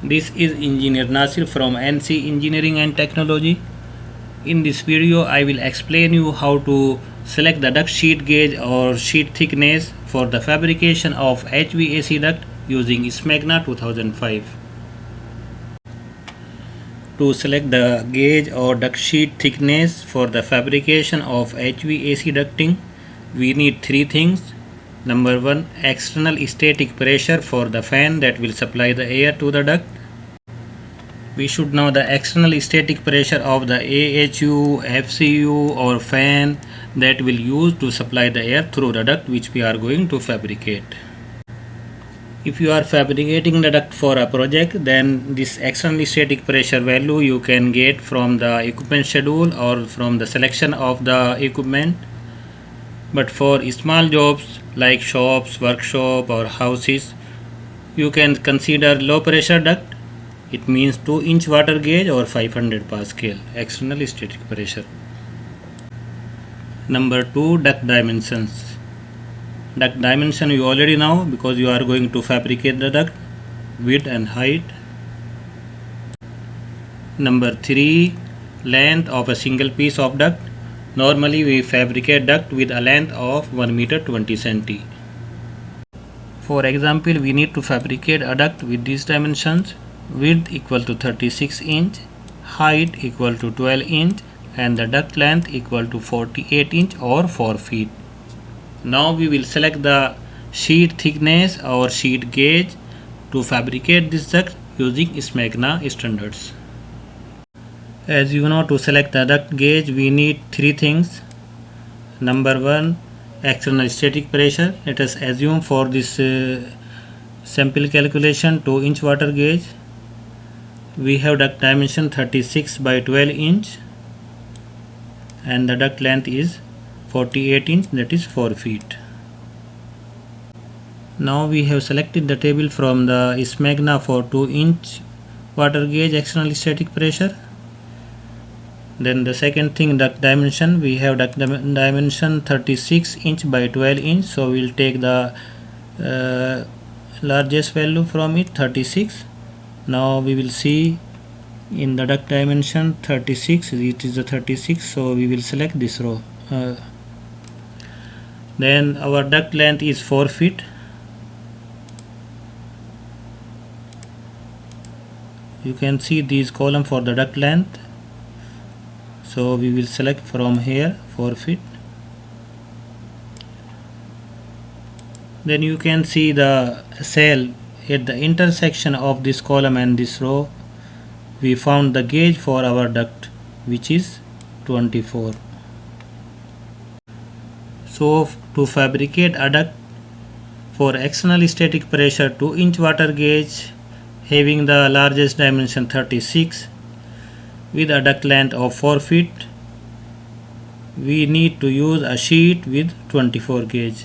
This is Engineer Nasir from NC Engineering and Technology. In this video I will explain you how to select the duct sheet gauge or sheet thickness for the fabrication of HVAC duct using SMACNA 2005. To select the gauge or duct sheet thickness for the fabrication of HVAC ducting, we need three things. Number 1, external static pressure for the fan that will supply the air to the duct. We should know the external static pressure of the AHU, FCU or fan that will use to supply the air through the duct which we are going to fabricate. If you are fabricating the duct for a project, then this external static pressure value you can get from the equipment schedule or from the selection of the equipment. But for small jobs like shops, workshop or houses, you can consider low pressure duct. It means 2-inch water gauge or 500 pascal external static pressure. Number 2, duct dimensions. Duct dimension you already know because you are going to fabricate the duct, width and height. Number 3, length of a single piece of duct. Normally we fabricate duct with a length of 1 meter 20 cm. For example, we need to fabricate a duct with these dimensions: width equal to 36 inch, height equal to 12 inch and the duct length equal to 48 inch or 4 feet. Now we will select the sheet thickness or sheet gauge to fabricate this duct using SMACNA standards. As you know, to select the duct gauge we need three things. Number 1, external static pressure. Let us assume for this sample calculation 2-inch water gauge. We have duct dimension 36 by 12 inch and the duct length is 48 inch, that is 4 feet. Now we have selected the table from the SMACNA for 2-inch water gauge external static pressure. Then the second thing, duct dimension. We have duct dimension 36 inch by 12 inch, so we will take the largest value from it, 36. Now we will see in the duct dimension 36, it is the 36, so we will select this row. Then our duct length is 4 feet. You can see these column for the duct length, so we will select from here 4 feet. Then you can see the cell at the intersection of this column and this row. We found the gauge for our duct, which is 24. So to fabricate a duct for external static pressure 2-inch water gauge having the largest dimension 36 with a duct length of 4 feet, we need to use a sheet with 24 gauge.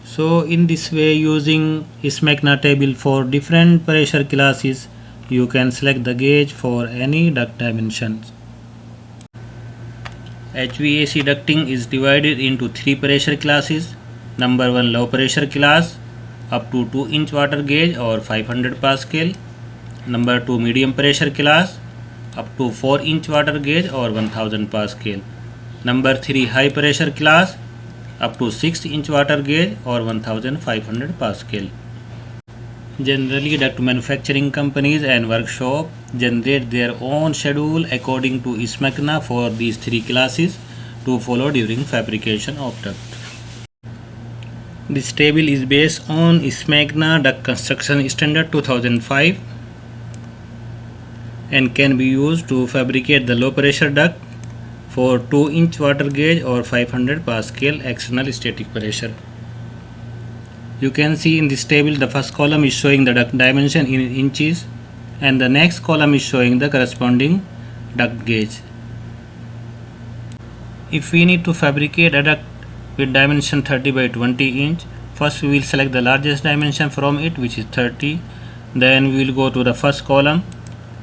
So in this way, using SMACNA table for different pressure classes, you can select the gauge for any duct dimensions. HVAC ducting is divided into 3 pressure classes. Number 1, low pressure class up to 2-inch water gauge or 500 pascal. Number 2, medium pressure class up to 4-inch water gauge or 1000 pascal. Number 3, high pressure class up to 6-inch water gauge or 1500 pascal. Generally, duct manufacturing companies and workshop generate their own schedule according to SMACNA for these 3 classes to follow during fabrication of duct. This table is based on SMACNA Duct Construction Standard 2005 and can be used to fabricate the low pressure duct for 2-inch water gauge or 500 pascal external static pressure. You can see in this table the first column is showing the duct dimension in inches and the next column is showing the corresponding duct gauge. If we need to fabricate a duct with dimension 30 by 20 inch, first we will select the largest dimension from it, which is 30. Then we will go to the first column,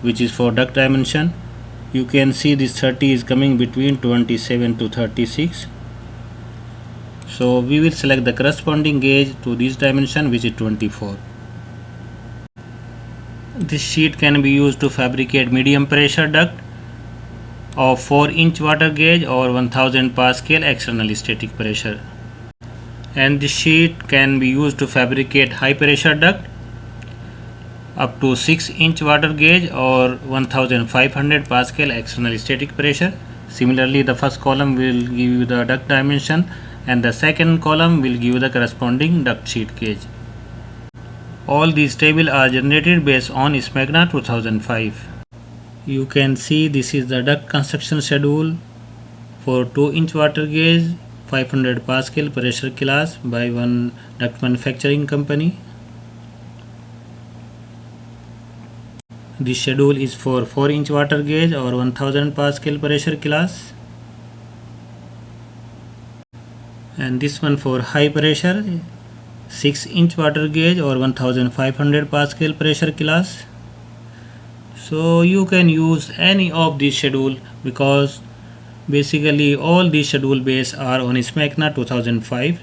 which is for duct dimension. You can see this 30 is coming between 27 to 36. So we will select the corresponding gauge to this dimension, which is 24. This sheet can be used to fabricate medium pressure duct of 4-inch water gauge or 1000 pascal external static pressure. And this sheet can be used to fabricate high pressure duct up to 6-inch water gauge or 1500 pascal external static pressure. Similarly, the first column will give you the duct dimension and the second column will give you the corresponding duct sheet gauge. All these tables are generated based on SMACNA 2005. You can see this is the duct construction schedule for 2-inch water gauge 500 pascal pressure class by one duct manufacturing company. This schedule is for 4-inch water gauge or 1000 pascal pressure class, and this one for high pressure 6-inch water gauge or 1500 pascal pressure class. So you can use any of these schedule because basically all these schedule base are on SMACNA 2005.